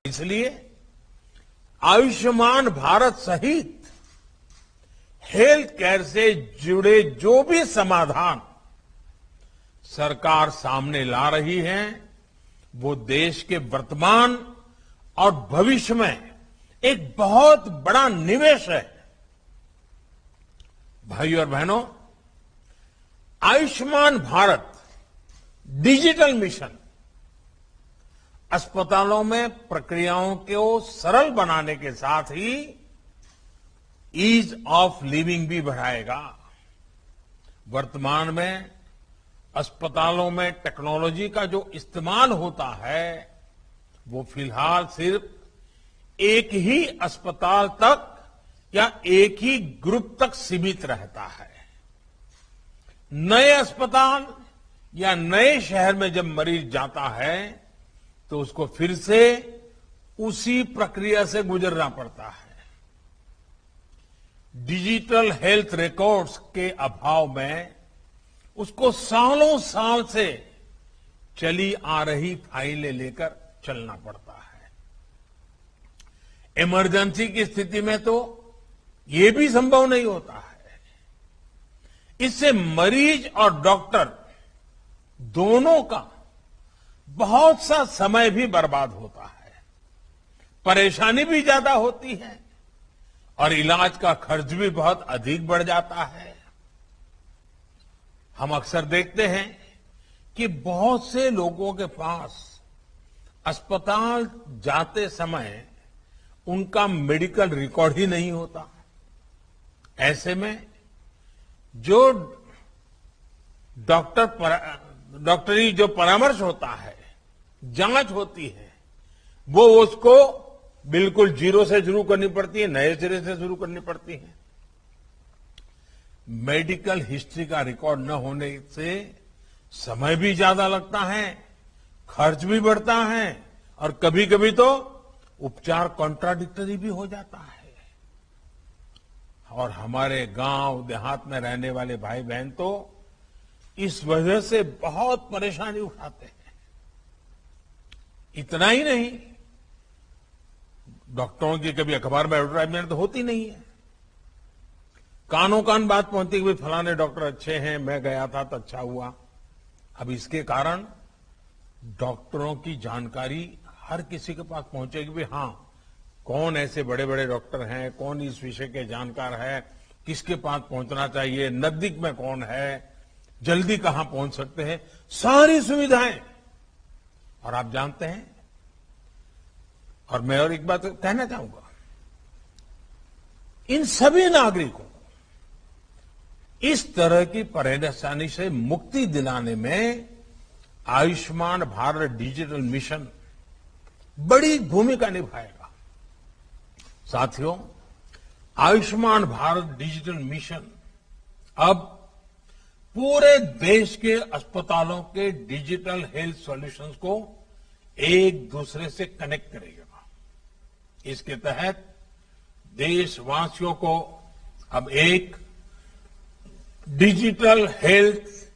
इसलिए आयुष्मान भारत सहित health care से जुड़े जो भी समाधान सरकार सामने ला रही है वो देश के वर्तमान और भविष्य में एक बहुत बड़ा निवेश है। भाइयों और बहनों, आयुष्मान भारत डिजिटल मिशन अस्पतालों में प्रक्रियाओं को सरल बनाने के साथ ही ईज ऑफ लिविंग भी बढ़ाएगा। वर्तमान में अस्पतालों में टेक्नोलॉजी का जो इस्तेमाल होता है वो फिलहाल सिर्फ एक ही अस्पताल तक या एक ही ग्रुप तक सीमित रहता है। नए अस्पताल या नए शहर में जब मरीज जाता है तो उसको फिर से उसी प्रक्रिया से गुजरना पड़ता है। डिजिटल हेल्थ रिकॉर्ड्स के अभाव में उसको सालों साल से चली आ रही फाइलें लेकर चलना पड़ता है। इमरजेंसी की स्थिति में तो ये भी संभव नहीं होता है। इससे मरीज और डॉक्टर दोनों का बहुत सा समय भी बर्बाद होता है, परेशानी भी ज्यादा होती है और इलाज का खर्च भी बहुत अधिक बढ़ जाता है। हम अक्सर देखते हैं कि बहुत से लोगों के पास अस्पताल जाते समय उनका मेडिकल रिकॉर्ड ही नहीं होता। ऐसे में जो डॉक्टरी जो परामर्श होता है, जांच होती है, वो उसको बिल्कुल जीरो से शुरू करनी पड़ती है, नए सिरे से शुरू करनी पड़ती है। मेडिकल हिस्ट्री का रिकॉर्ड न होने से समय भी ज्यादा लगता है, खर्च भी बढ़ता है और कभी कभी तो उपचार कॉन्ट्राडिक्टरी भी हो जाता है। और हमारे गांव देहात में रहने वाले भाई बहन तो इस वजह से बहुत परेशानी उठाते हैं। इतना ही नहीं, डॉक्टरों की कभी अखबार में एडवर्टाइजमेंट तो होती नहीं है। कानों कान बात पहुंचती कि फलाने डॉक्टर अच्छे हैं, मैं गया था तो अच्छा हुआ। अब इसके कारण डॉक्टरों की जानकारी हर किसी के पास पहुंचेगी भी, हाँ कौन ऐसे बड़े बड़े डॉक्टर हैं, कौन इस विषय के जानकार है, किसके पास पहुंचना चाहिए, नजदीक में कौन है, जल्दी कहां पहुंच सकते हैं, सारी सुविधाएं। और आप जानते हैं, और मैं और एक बात कहना चाहूंगा, इन सभी नागरिकों को इस तरह की परेशानी से मुक्ति दिलाने में आयुष्मान भारत डिजिटल मिशन बड़ी भूमिका निभाएगा। साथियों, आयुष्मान भारत डिजिटल मिशन अब पूरे देश के अस्पतालों के डिजिटल हेल्थ सॉल्यूशंस को एक दूसरे से कनेक्ट करेगा। इसके तहत देशवासियों को अब एक डिजिटल हेल्थ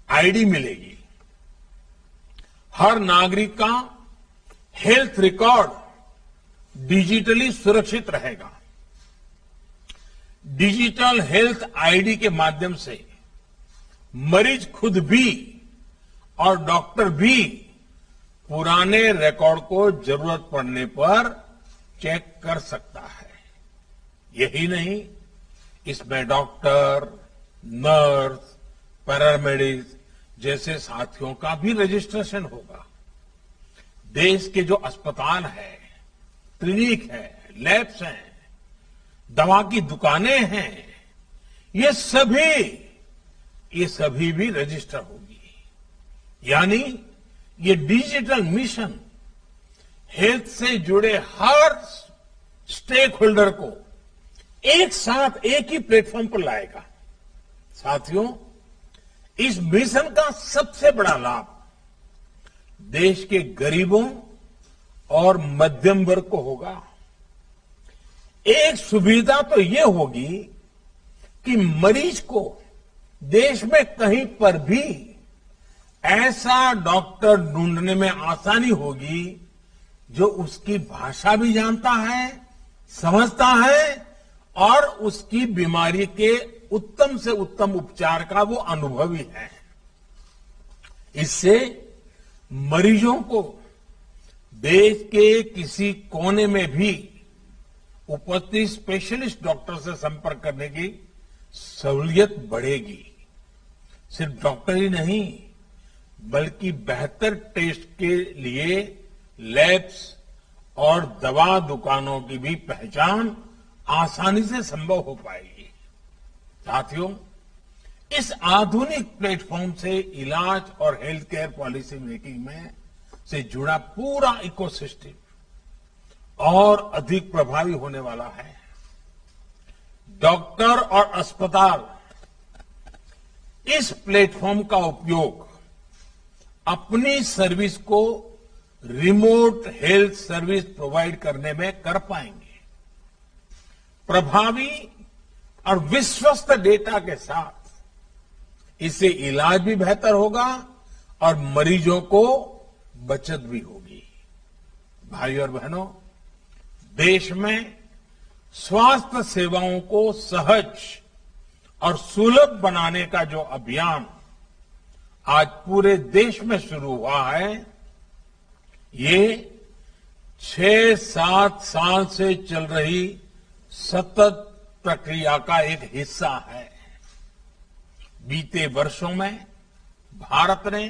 आईडी मिलेगी। हर नागरिक का हेल्थ रिकॉर्ड डिजिटली सुरक्षित रहेगा। डिजिटल हेल्थ आईडी के माध्यम से मरीज खुद भी और डॉक्टर भी पुराने रिकॉर्ड को जरूरत पड़ने पर चेक कर सकता है। यही नहीं, इसमें डॉक्टर, नर्स, पैरामेडिक्स जैसे साथियों का भी रजिस्ट्रेशन होगा। देश के जो अस्पताल है, क्लिनिक है, लैब्स हैं, दवा की दुकानें हैं, ये सभी भी रजिस्टर होगी। यानी ये डिजिटल मिशन हेल्थ से जुड़े हर स्टेक होल्डर को एक साथ एक ही प्लेटफॉर्म पर लाएगा। साथियों, इस मिशन का सबसे बड़ा लाभ देश के गरीबों और मध्यम वर्ग को होगा। एक सुविधा तो ये होगी कि मरीज को देश में कहीं पर भी ऐसा डॉक्टर ढूंढने में आसानी होगी जो उसकी भाषा भी जानता है, समझता है और उसकी बीमारी के उत्तम से उत्तम उपचार का वो अनुभवी है। इससे मरीजों को देश के किसी कोने में भी उपस्थित स्पेशलिस्ट डॉक्टर से संपर्क करने की सहूलियत बढ़ेगी। सिर्फ डॉक्टर ही नहीं, बल्कि बेहतर टेस्ट के लिए लैब्स और दवा दुकानों की भी पहचान आसानी से संभव हो पाएगी। साथियों, इस आधुनिक प्लेटफॉर्म से इलाज और हेल्थ केयर पॉलिसी मेकिंग में से जुड़ा पूरा इकोसिस्टम और अधिक प्रभावी होने वाला है। डॉक्टर और अस्पताल इस प्लेटफॉर्म का उपयोग अपनी सर्विस को रिमोट हेल्थ सर्विस प्रोवाइड करने में कर पाएंगे। प्रभावी और विश्वस्त डेटा के साथ इससे इलाज भी बेहतर होगा और मरीजों को बचत भी होगी। भाइयों और बहनों, देश में स्वास्थ्य सेवाओं को सहज और सुलभ बनाने का जो अभियान आज पूरे देश में शुरू हुआ है, ये 6-7 साल से चल रही सतत प्रक्रिया का एक हिस्सा है। बीते वर्षों में भारत ने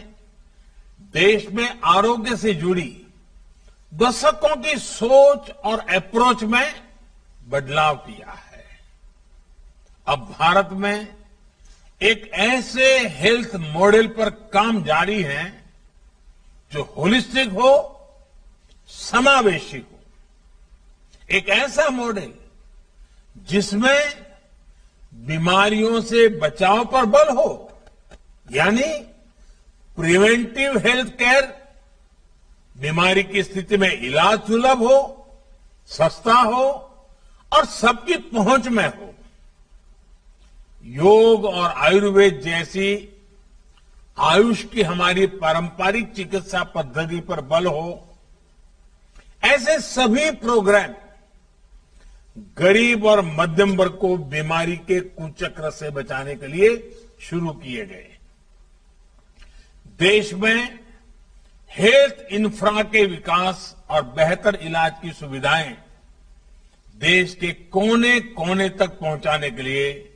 देश में आरोग्य से जुड़ी दशकों की सोच और अप्रोच में बदलाव किया है। अब भारत में एक ऐसे हेल्थ मॉडल पर काम जारी है जो होलिस्टिक हो, समावेशी हो। एक ऐसा मॉडल जिसमें बीमारियों से बचाव पर बल हो, यानी प्रिवेंटिव हेल्थ केयर, बीमारी की स्थिति में इलाज सुलभ हो, सस्ता हो और सबकी पहुंच में हो। योग और आयुर्वेद जैसी आयुष की हमारी पारंपरिक चिकित्सा पद्धति पर बल हो। ऐसे सभी प्रोग्राम गरीब और मध्यम वर्ग को बीमारी के कुचक्र से बचाने के लिए शुरू किए गए। देश में हेल्थ इंफ्रा के विकास और बेहतर इलाज की सुविधाएं देश के कोने कोने तक पहुंचाने के लिए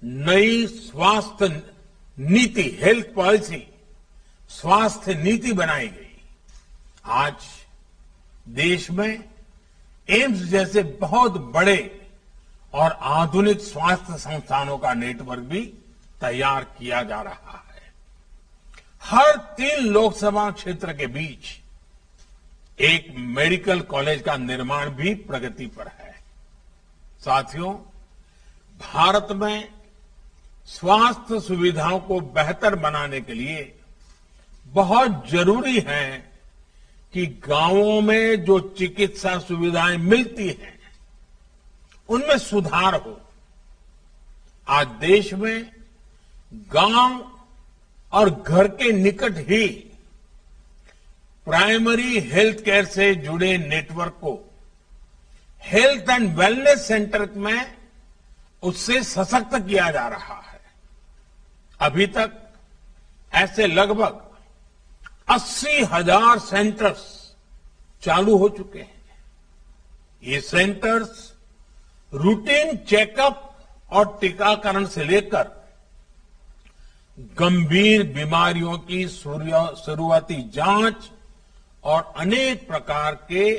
नई स्वास्थ्य नीति, हेल्थ पॉलिसी, स्वास्थ्य नीति बनाई गई। आज देश में एम्स जैसे बहुत बड़े और आधुनिक स्वास्थ्य संस्थानों का नेटवर्क भी तैयार किया जा रहा है। हर 3 लोकसभा क्षेत्र के बीच एक मेडिकल कॉलेज का निर्माण भी प्रगति पर है। साथियों, भारत में स्वास्थ्य सुविधाओं को बेहतर बनाने के लिए बहुत जरूरी है कि गांवों में जो चिकित्सा सुविधाएं मिलती हैं, उनमें सुधार हो। आज देश में गांव और घर के निकट ही प्राइमरी हेल्थ केयर से जुड़े नेटवर्क को हेल्थ एंड वेलनेस सेंटर में उससे सशक्त किया जा रहा है। अभी तक ऐसे लगभग 80,000 सेंटर्स चालू हो चुके हैं। ये सेंटर्स रूटीन चेकअप और टीकाकरण से लेकर गंभीर बीमारियों की शुरुआती जांच और अनेक प्रकार के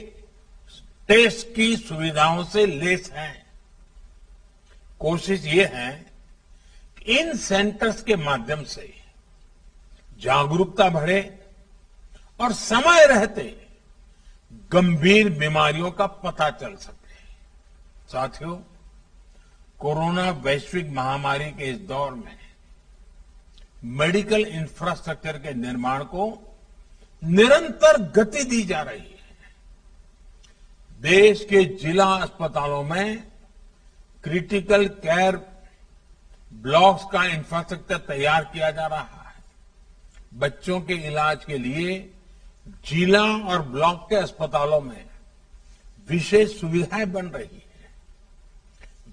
टेस्ट की सुविधाओं से लैस हैं। कोशिश ये है कि इन सेंटर्स के माध्यम से जागरूकता बढ़े और समय रहते गंभीर बीमारियों का पता चल सके। साथियों, कोरोना वैश्विक महामारी के इस दौर में मेडिकल इंफ्रास्ट्रक्चर के निर्माण को निरंतर गति दी जा रही है। देश के जिला अस्पतालों में क्रिटिकल केयर ब्लॉक्स का इंफ्रास्ट्रक्चर तैयार किया जा रहा है। बच्चों के इलाज के लिए जिला और ब्लॉक के अस्पतालों में विशेष सुविधाएं बन रही है।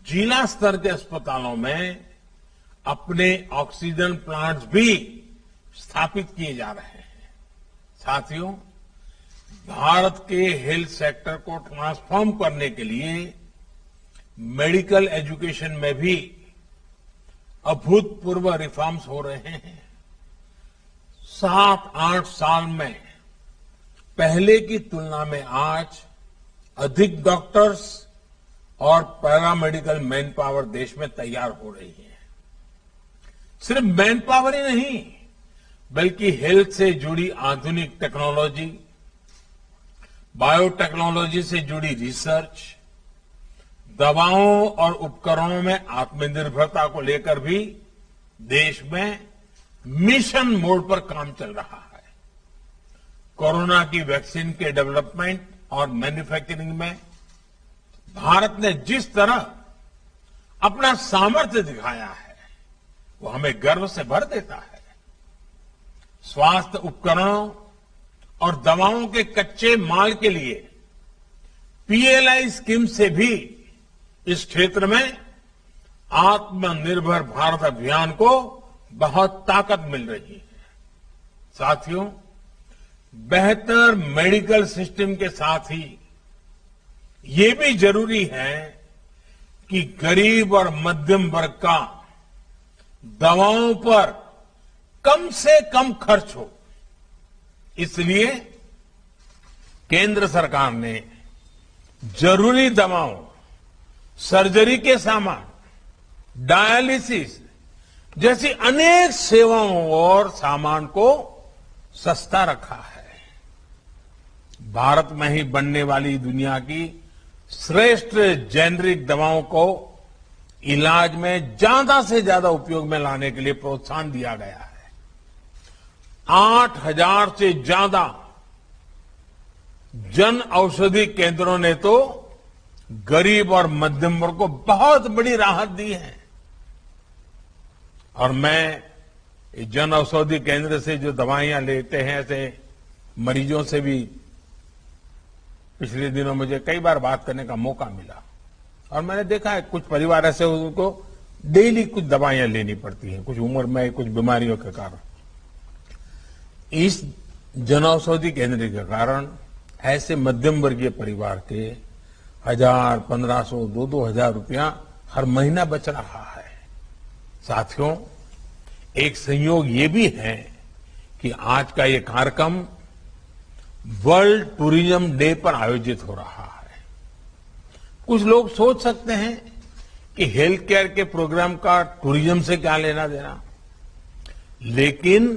जिला स्तर के अस्पतालों में अपने ऑक्सीजन प्लांट्स भी स्थापित किए जा रहे हैं। साथियों, भारत के हेल्थ सेक्टर को ट्रांसफॉर्म करने के लिए मेडिकल एजुकेशन में भी अभूतपूर्व रिफॉर्म्स हो रहे हैं। 7-8 साल में पहले की तुलना में आज अधिक डॉक्टर्स और पैरामेडिकल मैन पावर देश में तैयार हो रही है। सिर्फ मैन पावर ही नहीं, बल्कि हेल्थ से जुड़ी आधुनिक टेक्नोलॉजी, बायोटेक्नोलॉजी से जुड़ी रिसर्च, दवाओं और उपकरणों में आत्मनिर्भरता को लेकर भी देश में मिशन मोड पर काम चल रहा है। कोरोना की वैक्सीन के डेवलपमेंट और मैन्युफैक्चरिंग में भारत ने जिस तरह अपना सामर्थ्य दिखाया है, वो हमें गर्व से भर देता है। स्वास्थ्य उपकरणों और दवाओं के कच्चे माल के लिए पीएलआई स्कीम से भी इस क्षेत्र में आत्मनिर्भर भारत अभियान को बहुत ताकत मिल रही है। साथियों, बेहतर मेडिकल सिस्टम के साथ ही ये भी जरूरी है कि गरीब और मध्यम वर्ग का दवाओं पर कम से कम खर्च हो। इसलिए केंद्र सरकार ने जरूरी दवाओं, सर्जरी के सामान, डायलिसिस जैसी अनेक सेवाओं और सामान को सस्ता रखा है। भारत में ही बनने वाली दुनिया की श्रेष्ठ जेनरिक दवाओं को इलाज में ज्यादा से ज्यादा उपयोग में लाने के लिए प्रोत्साहन दिया गया है। 8,000 से ज्यादा जन औषधि केंद्रों ने तो गरीब और मध्यम वर्ग को बहुत बड़ी राहत दी है। और मैं जन औषधि केंद्र से जो दवाइयां लेते हैं, ऐसे मरीजों से भी पिछले दिनों मुझे कई बार बात करने का मौका मिला और मैंने देखा है कुछ परिवार ऐसे उनको डेली कुछ दवाइयां लेनी पड़ती हैं, कुछ उम्र में कुछ बीमारियों के कारण। इस जन औषधि केंद्र के कारण ऐसे मध्यम वर्गीय परिवार के 1,000, 1,500, 2,000 रुपया हर महीना बच रहा है। साथियों, एक संयोग ये भी है कि आज का ये कार्यक्रम वर्ल्ड टूरिज्म डे पर आयोजित हो रहा है। कुछ लोग सोच सकते हैं कि हेल्थ केयर के प्रोग्राम का टूरिज्म से क्या लेना देना, लेकिन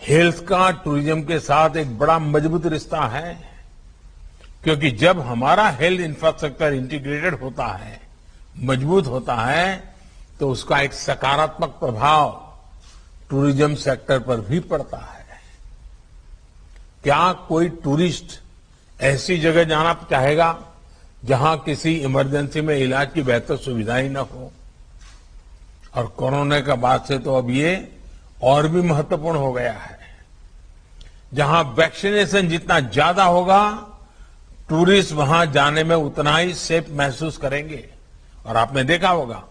हेल्थ का टूरिज्म के साथ एक बड़ा मजबूत रिश्ता है, क्योंकि जब हमारा हेल्थ इंफ्रास्ट्रक्चर इंटीग्रेटेड होता है, मजबूत होता है, तो उसका एक सकारात्मक प्रभाव टूरिज्म सेक्टर पर भी पड़ता है। क्या कोई टूरिस्ट ऐसी जगह जाना चाहेगा जहां किसी इमरजेंसी में इलाज की बेहतर सुविधाएं न हो? और कोरोना के बाद से तो अब ये और भी महत्वपूर्ण हो गया है। जहां वैक्सीनेशन जितना ज्यादा होगा, टूरिस्ट वहां जाने में उतना ही सेफ महसूस करेंगे। और आपने देखा होगा,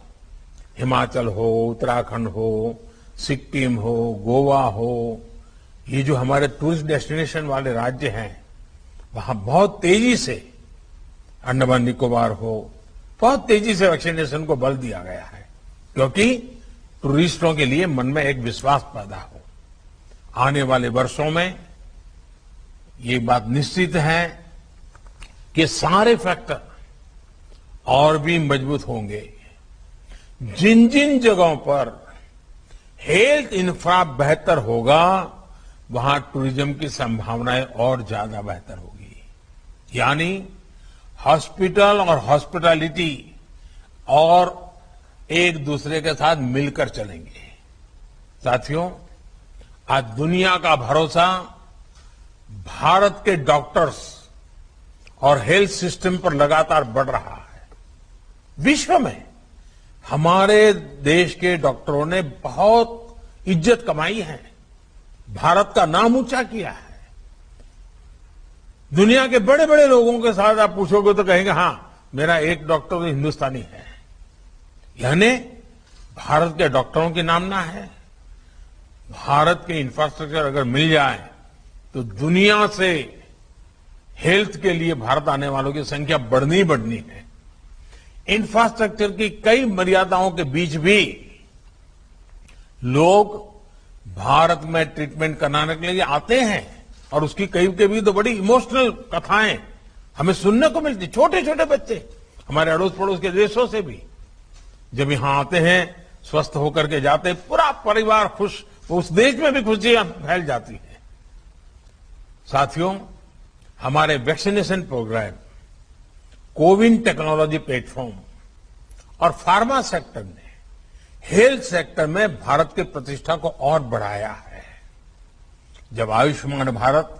हिमाचल हो, उत्तराखंड हो, सिक्किम हो, गोवा हो, ये जो हमारे टूरिस्ट डेस्टिनेशन वाले राज्य हैं, वहां बहुत तेजी से, अंडमान निकोबार हो, बहुत तेजी से वैक्सीनेशन को बल दिया गया है, क्योंकि टूरिस्टों के लिए मन में एक विश्वास पैदा हो। आने वाले वर्षों में ये बात निश्चित है कि सारे फैक्टर और भी मजबूत होंगे। जिन जिन जगहों पर हेल्थ इंफ्रा बेहतर होगा, वहां टूरिज्म की संभावनाएं और ज्यादा बेहतर होगी। यानी हॉस्पिटल और हॉस्पिटैलिटी और एक दूसरे के साथ मिलकर चलेंगे। साथियों, आज दुनिया का भरोसा भारत के डॉक्टर्स और हेल्थ सिस्टम पर लगातार बढ़ रहा है। विश्व में हमारे देश के डॉक्टरों ने बहुत इज्जत कमाई है, भारत का नाम ऊंचा किया है। दुनिया के बड़े बड़े लोगों के साथ आप पूछोगे तो कहेंगे हाँ मेरा एक डॉक्टर तो हिंदुस्तानी है। यानी भारत के डॉक्टरों की नामना है। भारत के इंफ्रास्ट्रक्चर अगर मिल जाए तो दुनिया से हेल्थ के लिए भारत आने वालों की संख्या बढ़नी ही बढ़नी है। इंफ्रास्ट्रक्चर की कई मर्यादाओं के बीच भी लोग भारत में ट्रीटमेंट कराने के लिए आते हैं और उसकी कभी तो बड़ी इमोशनल कथाएं हमें सुनने को मिलती। छोटे छोटे बच्चे हमारे अड़ोस पड़ोस के देशों से भी जब यहां आते हैं स्वस्थ होकर के जाते हैं, पूरा परिवार खुश, उस देश में भी खुशियां फैल जाती है। साथियों, हमारे vaccination programme, CoWIN technology platform और फार्मा सेक्टर ने हेल्थ सेक्टर में भारत की प्रतिष्ठा को और बढ़ाया है। जब आयुष्मान भारत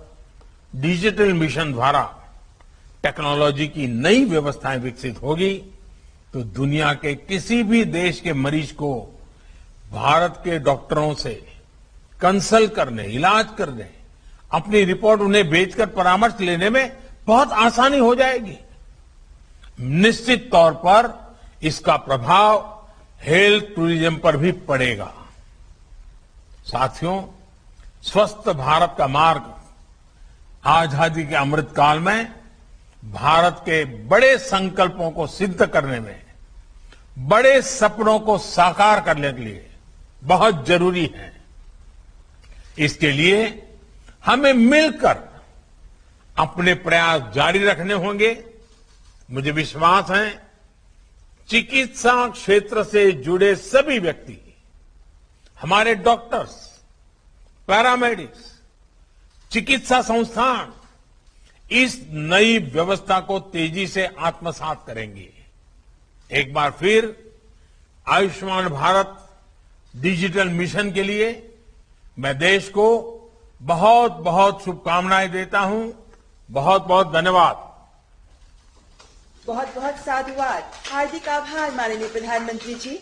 डिजिटल मिशन द्वारा टेक्नोलॉजी की नई व्यवस्थाएं विकसित होगी तो दुनिया के किसी भी देश के मरीज को भारत के डॉक्टरों से कंसल्ट करने, इलाज करने, अपनी रिपोर्ट उन्हें भेजकर परामर्श लेने में बहुत आसानी हो जाएगी। निश्चित तौर पर इसका प्रभाव हेल्थ टूरिज्म पर भी पड़ेगा। साथियों, स्वस्थ भारत का मार्ग आजादी के अमृत काल में भारत के बड़े संकल्पों को सिद्ध करने में, बड़े सपनों को साकार करने के लिए बहुत जरूरी है। इसके लिए हमें मिलकर अपने प्रयास जारी रखने होंगे। मुझे विश्वास है चिकित्सा क्षेत्र से जुड़े सभी व्यक्ति, हमारे डॉक्टर्स, पैरामेडिक्स, चिकित्सा संस्थान इस नई व्यवस्था को तेजी से आत्मसात करेंगे। एक बार फिर आयुष्मान भारत डिजिटल मिशन के लिए मैं देश को बहुत बहुत शुभकामनाएं देता हूं। बहुत बहुत धन्यवाद। बहुत बहुत साधुवाद। हार्दिक आभार माननीय प्रधानमंत्री जी।